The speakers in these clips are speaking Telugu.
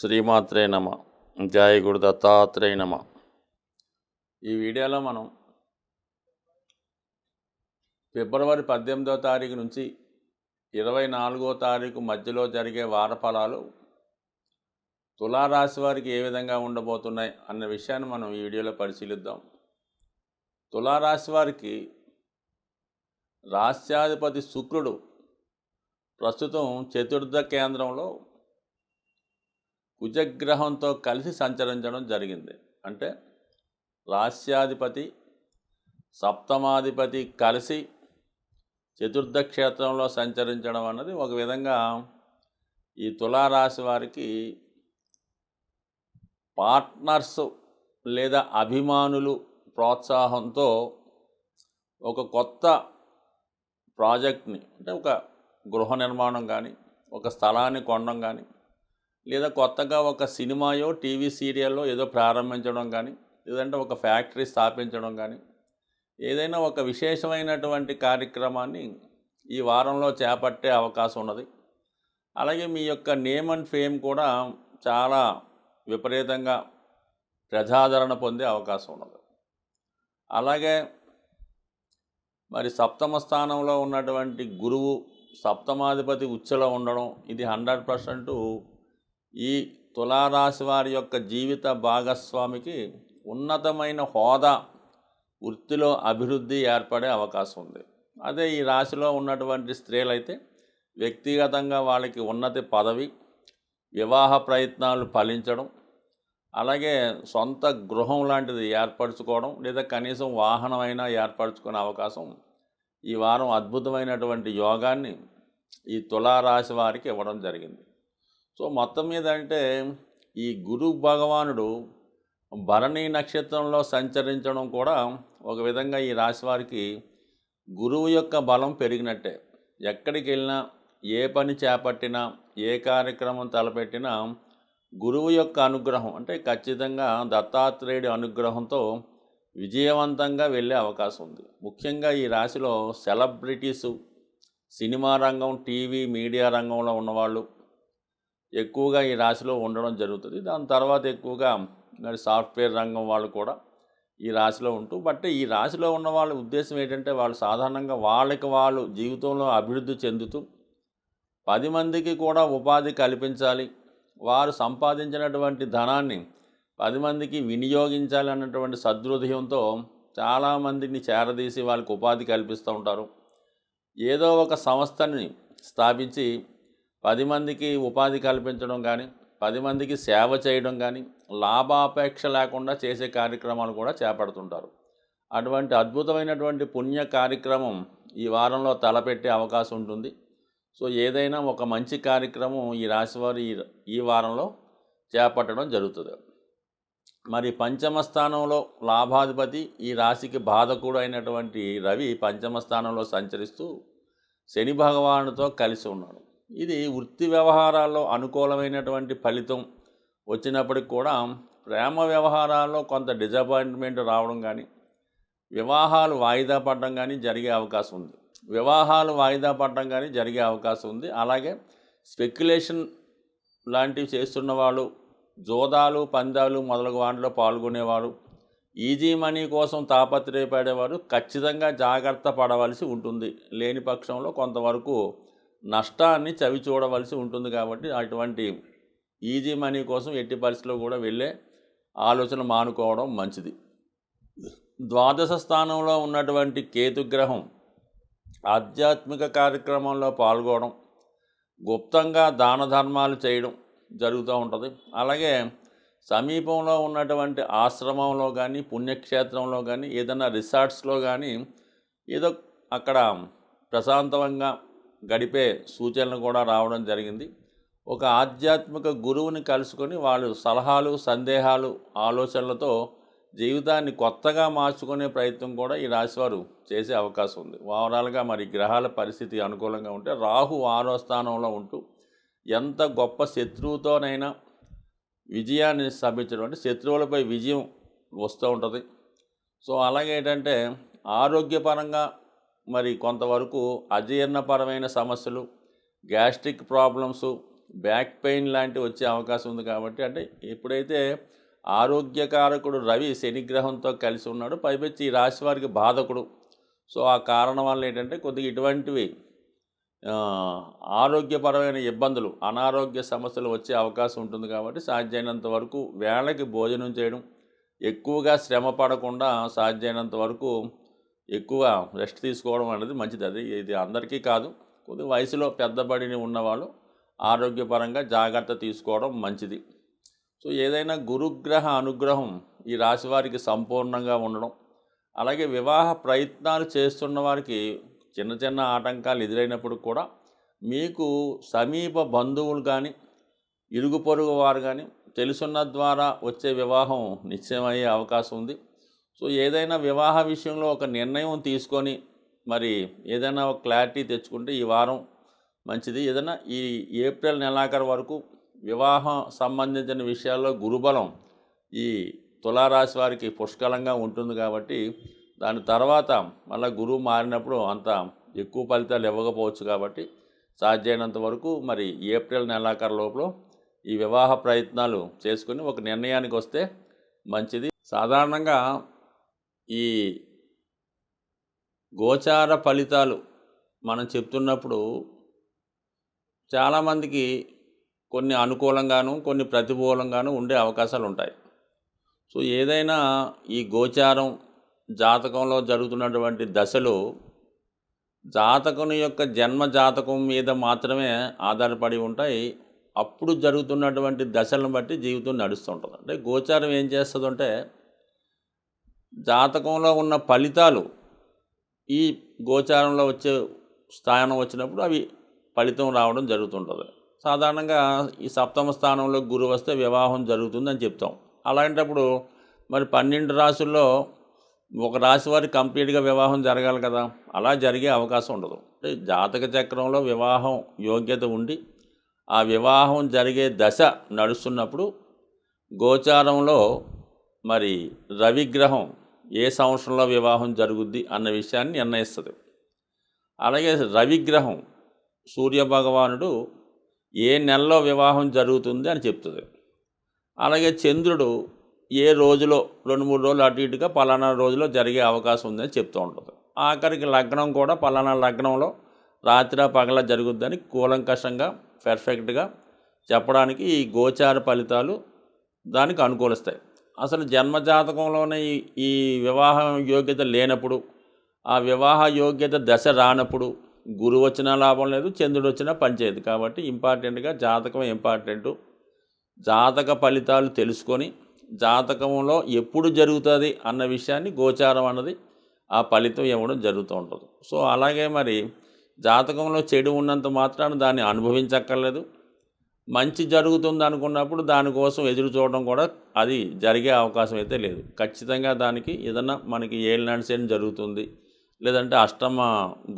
శ్రీమాత్రే నమ. జయ గురు దత్తాత్రేయ నమ. ఈ వీడియోలో మనం ఫిబ్రవరి 18వ తారీఖు నుంచి 24వ తారీఖు మధ్యలో జరిగే వార ఫలాలు తులారాశి వారికి ఏ విధంగా ఉండబోతున్నాయి అన్న విషయాన్ని మనం ఈ వీడియోలో పరిశీలిద్దాం. తులారాశి వారికి రాశ్యాధిపతి శుక్రుడు ప్రస్తుతం చతుర్థ కేంద్రంలో కుజగ్రహంతో కలిసి సంచరించడం జరిగింది. అంటే రాశ్యాధిపతి సప్తమాధిపతి కలిసి చతుర్థ క్షేత్రంలో సంచరించడం అన్నది ఒక విధంగా ఈ తులారాశి వారికి పార్ట్నర్స్ లేదా అభిమానులు ప్రోత్సాహంతో ఒక కొత్త ప్రాజెక్ట్ని, అంటే ఒక గృహ నిర్మాణం కానీ, ఒక స్థలాన్ని కొనడం కానీ, లేదా కొత్తగా ఒక సినిమాయో టీవీ సీరియల్లో ఏదో ప్రారంభించడం కానీ, లేదంటే ఒక ఫ్యాక్టరీ స్థాపించడం కానీ, ఏదైనా ఒక విశేషమైనటువంటి కార్యక్రమాన్ని ఈ వారంలో చేపట్టే అవకాశం ఉన్నది. అలాగే మీ యొక్క నేమ్ అండ్ ఫేమ్ కూడా చాలా విపరీతంగా ప్రజాదరణ పొందే అవకాశం ఉన్నది. అలాగే మరి సప్తమ స్థానంలో ఉన్నటువంటి గురువు సప్తమాధిపతి ఉచ్చలో ఉండడం, ఇది 100% ఈ తులారాశి వారి యొక్క జీవిత భాగస్వామికి ఉన్నతమైన హోదా, వృత్తిలో అభివృద్ధి ఏర్పడే అవకాశం ఉంది. అదే ఈ రాశిలో ఉన్నటువంటి స్త్రీలైతే వ్యక్తిగతంగా వాళ్ళకి ఉన్నతి పదవి, వివాహ ప్రయత్నాలు ఫలించడం, అలాగే సొంత గృహం లాంటిది ఏర్పరచుకోవడం, లేదా కనీసం వాహనమైనా ఏర్పరచుకునే అవకాసం ఈ వారం అద్భుతమైనటువంటి యోగాన్ని ఈ తులారాశి వారికి ఇవ్వడం జరిగింది. సో మొత్తం మీద అంటే ఈ గురు భగవానుడు భరణి నక్షత్రంలో సంచరించడం కూడా ఒక విధంగా ఈ రాశి వారికి గురువు యొక్క బలం పెరిగినట్టే. ఎక్కడికి వెళ్ళినా, ఏ పని చేపట్టినా, ఏ కార్యక్రమం తలపెట్టినా గురువు యొక్క అనుగ్రహం, అంటే ఖచ్చితంగా దత్తాత్రేయుడి అనుగ్రహంతో విజయవంతంగా వెళ్ళే అవకాశం ఉంది. ముఖ్యంగా ఈ రాశిలో సెలబ్రిటీసు, సినిమా రంగం, టీవీ మీడియా రంగంలో ఉన్నవాళ్ళు ఎక్కువగా ఈ రాశిలో ఉండడం జరుగుతుంది. దాని తర్వాత ఎక్కువగా మరి సాఫ్ట్వేర్ రంగం వాళ్ళు కూడా ఈ రాశిలో ఉంటూ, బట్ ఈ రాశిలో ఉన్న వాళ్ళ ఉద్దేశం ఏంటంటే వాళ్ళు సాధారణంగా వాళ్ళకి వాళ్ళు జీవితంలో అభివృద్ధి చెందుతూ 10 మందికి కూడా ఉపాధి కల్పించాలి, వారు సంపాదించినటువంటి ధనాన్ని 10 మందికి వినియోగించాలి అన్నటువంటి సదృదయంతో చాలామందిని చేరదీసి వాళ్ళకి ఉపాధి కల్పిస్తూ ఉంటారు. ఏదో ఒక సంస్థని స్థాపించి 10 మందికి ఉపాధి కల్పించడం కానీ, 10 మందికి సేవ చేయడం కానీ, లాభాపేక్ష లేకుండా చేసే కార్యక్రమాలు కూడా చేపడుతుంటారు. అటువంటి అద్భుతమైనటువంటి పుణ్య కార్యక్రమం ఈ వారంలో తలపెట్టే అవకాశం ఉంటుంది. సో ఏదైనా ఒక మంచి కార్యక్రమం ఈ రాశివారు ఈ వారంలో చేపట్టడం జరుగుతుంది. మరి పంచమ స్థానంలో లాభాధిపతి, ఈ రాశికి బాధకుడు అయినటువంటి రవి పంచమ స్థానంలో సంచరిస్తూ శని భగవానుడితో కలిసి ఉన్నాడు. ఇది వృత్తి వ్యవహారాల్లో అనుకూలమైనటువంటి ఫలితం వచ్చినప్పటికి కూడా ప్రేమ వ్యవహారాల్లో కొంత డిసప్పాయింట్మెంట్ రావడం కానీ, వివాహాలు వాయిదా పడడం కానీ జరిగే అవకాశం ఉంది. అలాగే స్పెక్యులేషన్ లాంటివి చేస్తున్న వాళ్ళు, జోదాలు, పందాలు మొదలగు వాటిలో పాల్గొనేవారు, ఈజీ మనీ కోసం తాపత్రయపడేవారు ఖచ్చితంగా జాగ్రత్త పడవలసి ఉంటుంది. లేని పక్షంలో కొంతవరకు నష్టాన్ని చవి చూడవలసి ఉంటుంది. కాబట్టి అటువంటి ఈజీ మనీ కోసం ఎట్టి పరిస్థితిలో కూడా వెళ్ళే ఆలోచన మానుకోవడం మంచిది. ద్వాదశ స్థానంలో ఉన్నటువంటి కేతుగ్రహం ఆధ్యాత్మిక కార్యక్రమంలో పాల్గొనడం, గుప్తంగా దాన ధర్మాలు చేయడం జరుగుతూ ఉంటుంది. అలాగే సమీపంలో ఉన్నటువంటి ఆశ్రమంలో కానీ, పుణ్యక్షేత్రంలో కానీ, ఏదైనా రిసార్ట్స్లో కానీ ఏదో అక్కడ ప్రశాంతంగా గడిపే సూచనలు కూడా రావడం జరిగింది. ఒక ఆధ్యాత్మిక గురువుని కలుసుకొని వాళ్ళు సలహాలు, సందేహాలు, ఆలోచనలతో జీవితాన్ని కొత్తగా మార్చుకునే ప్రయత్నం కూడా ఈ రాశివారు చేసే అవకాశం ఉంది. ఓవరాల్గా మరి గ్రహాల పరిస్థితి అనుకూలంగా ఉంటే రాహు 6వ స్థానంలో ఉంటూ ఎంత గొప్ప శత్రువుతోనైనా విజయాన్ని సాధించడం, అంటే శత్రువులపై విజయం వస్తూ ఉంటుంది. సో అలాగే ఏంటంటే ఆరోగ్యపరంగా మరి కొంతవరకు అజీర్ణపరమైన సమస్యలు, గ్యాస్ట్రిక్ ప్రాబ్లమ్స్, బ్యాక్ పెయిన్ లాంటివి వచ్చే అవకాశం ఉంది. కాబట్టి అంటే ఎప్పుడైతే ఆరోగ్యకారకుడు రవి శనిగ్రహంతో కలిసి ఉన్నాడు, పైపెచ్చి ఈ రాశి వారికి బాధకుడు. సో ఆ కారణం వల్ల ఏంటంటే కొద్దిగా ఇటువంటివి ఆరోగ్యపరమైన ఇబ్బందులు, అనారోగ్య సమస్యలు వచ్చే అవకాశం ఉంటుంది. కాబట్టి సాధ్యమైనంత వరకు వేళకి భోజనం చేయడం, ఎక్కువగా శ్రమ పడకుండా సాధ్యమైనంత వరకు ఎక్కువ రెస్ట్ తీసుకోవడం అనేది మంచిది. అది ఇది అందరికీ కాదు, కొద్దిగా వయసులో పెద్దబడిని ఉన్నవాళ్ళు ఆరోగ్యపరంగా జాగ్రత్త తీసుకోవడం మంచిది. సో ఏదైనా గురుగ్రహ అనుగ్రహం ఈ రాశి వారికి సంపూర్ణంగా ఉండడం, అలాగే వివాహ ప్రయత్నాలు చేస్తున్న వారికి చిన్న చిన్న ఆటంకాలు ఎదురైనప్పుడు కూడా మీకు సమీప బంధువులు కానీ ఇరుగు పొరుగు వారు కానీ తెలుసున్న ద్వారా వచ్చే వివాహం నిశ్చయమయ్యే అవకాశం ఉంది. సో ఏదైనా వివాహ విషయంలో ఒక నిర్ణయం తీసుకొని మరి ఏదైనా ఒక క్లారిటీ తెచ్చుకుంటే ఈ వారం మంచిది. ఏదైనా ఈ ఏప్రిల్ నెలాఖరు వరకు వివాహం సంబంధించిన విషయాల్లో గురుబలం ఈ తులారాశి వారికి పుష్కలంగా ఉంటుంది. కాబట్టి దాని తర్వాత మళ్ళీ గురువు మారినప్పుడు అంత ఎక్కువ ఫలితాలు ఇవ్వకపోవచ్చు. కాబట్టి సాధ్యమైనంత వరకు మరి ఏప్రిల్ నెలాఖరు లోపల ఈ వివాహ ప్రయత్నాలు చేసుకుని ఒక నిర్ణయానికి వస్తే మంచిది. సాధారణంగా ఈ గోచార ఫలితాలు మనం చెప్తున్నప్పుడు చాలామందికి కొన్ని అనుకూలంగాను కొన్ని ప్రతికూలంగాను ఉండే అవకాశాలు ఉంటాయి. సో ఏదైనా ఈ గోచారం జాతకంలో జరుగుతున్నటువంటి దశలు జాతకుని యొక్క జన్మ జాతకం మీద మాత్రమే ఆధారపడి ఉంటాయి. అప్పుడు జరుగుతున్నటువంటి దశలను బట్టి జీవితం నడుస్తుంటుంది. అంటే గోచారం ఏం చేస్తుందంటే జాతకంలో ఉన్న ఫలితాలు ఈ గోచారంలో వచ్చే స్థానం వచ్చినప్పుడు అవి ఫలితం రావడం జరుగుతుంటుంది. సాధారణంగా ఈ సప్తమ స్థానంలో గురువు వస్తే వివాహం జరుగుతుందని చెప్తాం. అలాంటప్పుడు మరి 12 రాశుల్లో ఒక రాశి వారికి కంప్లీట్గా వివాహం జరగాలి కదా, అలా జరిగే అవకాశం ఉండదు. అంటే జాతక చక్రంలో వివాహం యోగ్యత ఉండి ఆ వివాహం జరిగే దశ నడుస్తున్నప్పుడు గోచారంలో మరి రవిగ్రహం ఏ సంవత్సరంలో వివాహం జరుగుద్ది అన్న విషయాన్ని నిర్ణయిస్తుంది. అలాగే రవిగ్రహం సూర్యభగవానుడు ఏ నెలలో వివాహం జరుగుతుంది అని చెప్తుంది. అలాగే చంద్రుడు ఏ రోజులో 2-3 రోజులు అటు ఇటుగా పలానా రోజులో జరిగే అవకాశం ఉందని చెప్తూ ఉంటుంది. ఆఖరికి లగ్నం కూడా పలానా లగ్నంలో రాత్రి పగల జరుగుద్దని కూలంకషంగా పర్ఫెక్ట్గా చెప్పడానికి ఈ గోచార ఫలితాలు దానికి అనుకూలిస్తాయి. అసలు జన్మజాతకంలోనే ఈ వివాహ యోగ్యత లేనప్పుడు, ఆ వివాహ యోగ్యత దశ రానప్పుడు గురువు వచ్చినా లాభం లేదు, చంద్రుడు వచ్చినా పనిచేయదు. కాబట్టి ఇంపార్టెంట్గా జాతకం ఇంపార్టెంటు. జాతక ఫలితాలు తెలుసుకొని జాతకంలో ఎప్పుడు జరుగుతుంది అన్న విషయాన్ని గోచారం అన్నది ఆ ఫలితం ఇవ్వడం జరుగుతూ ఉంటుంది. సో అలాగే మరి జాతకంలో చెడు ఉన్నంత మాత్రాన దాన్ని అనుభవించక్కర్లేదు. మంచి జరుగుతుంది అనుకున్నప్పుడు దానికోసం ఎదురు చూడడం కూడా అది జరిగే అవకాశం అయితే లేదు. ఖచ్చితంగా దానికి ఏదన్నా మనకి ఏలినాటి శని జరుగుతుంది, లేదంటే అష్టమ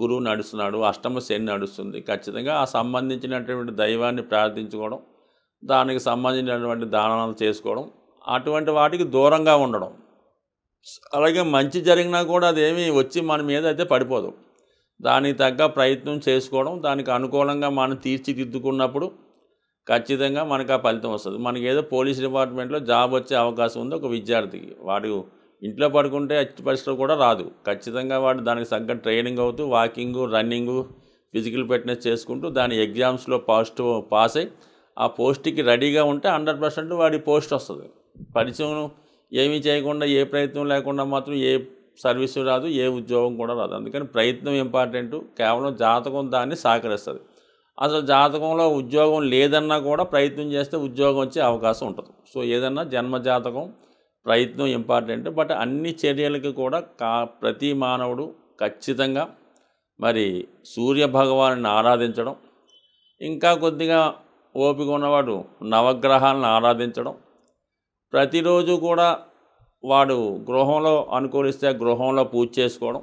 గురువు నడుస్తున్నాడు, అష్టమ శని నడుస్తుంది, ఖచ్చితంగా ఆ సంబంధించినటువంటి దైవాన్ని ప్రార్థించుకోవడం, దానికి సంబంధించినటువంటి దానాలు చేసుకోవడం, అటువంటి వాటికి దూరంగా ఉండడం. అలాగే మంచి జరిగినా కూడా అదేమీ వచ్చి మన మీద అయితే పడిపోదు. దానికి తగ్గ ప్రయత్నం చేసుకోవడం, దానికి అనుకూలంగా మనం తీర్చిదిద్దుకున్నప్పుడు ఖచ్చితంగా మనకు ఆ ఫలితం వస్తుంది. మనకి ఏదో పోలీస్ డిపార్ట్మెంట్లో జాబ్ వచ్చే అవకాశం ఉంది ఒక విద్యార్థికి, వాడు ఇంట్లో పడుకుంటే ఎట్టి పరిస్థితుల్లో కూడా రాదు. ఖచ్చితంగా వాడు దానికి తగ్గ ట్రైనింగ్ అవుతూ వాకింగు, రన్నింగు, ఫిజికల్ ఫిట్నెస్ చేసుకుంటూ దాని ఎగ్జామ్స్లో పాస్ అయ్యి ఆ పోస్ట్కి రెడీగా ఉంటే 100% వాడి పోస్ట్ వస్తుంది. పరిచయం ఏమీ చేయకుండా ఏ ప్రయత్నం లేకుండా మాత్రం ఏ సర్వీసు రాదు, ఏ ఉద్యోగం కూడా రాదు. అందుకని ప్రయత్నం ఇంపార్టెంటు. కేవలం జాతకం దాన్ని సహకరిస్తుంది. అసలు జాతకంలో ఉద్యోగం లేదన్నా కూడా ప్రయత్నం చేస్తే ఉద్యోగం వచ్చే అవకాశం ఉంటుంది. సో ఏదన్నా జన్మజాతకం ప్రయత్నం ఇంపార్టెంట్. బట్ అన్ని చర్యలకి కూడా ప్రతి మానవుడు ఖచ్చితంగా మరి సూర్యభగవాన్ని ఆరాధించడం, ఇంకా కొద్దిగా ఓపిక ఉన్నవాడు నవగ్రహాలను ఆరాధించడం, ప్రతిరోజు కూడా వాడు గృహంలో అనుకూలిస్తే గృహంలో పూజ చేసుకోవడం,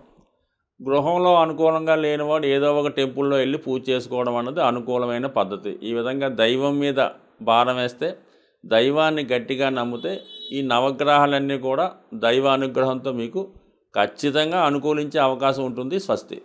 గృహంలో అనుకూలంగా లేనివాడు ఏదో ఒక టెంపుల్లో వెళ్ళి పూజ చేసుకోవడం అన్నది అనుకూలమైన పద్ధతి. ఈ విధంగా దైవం మీద భారం వేస్తే, దైవాన్ని గట్టిగా నమ్మితే ఈ నవగ్రహాలన్నీ కూడా దైవానుగ్రహంతో మీకు ఖచ్చితంగా అనుకూలించే అవకాశం ఉంటుంది. స్వస్తి.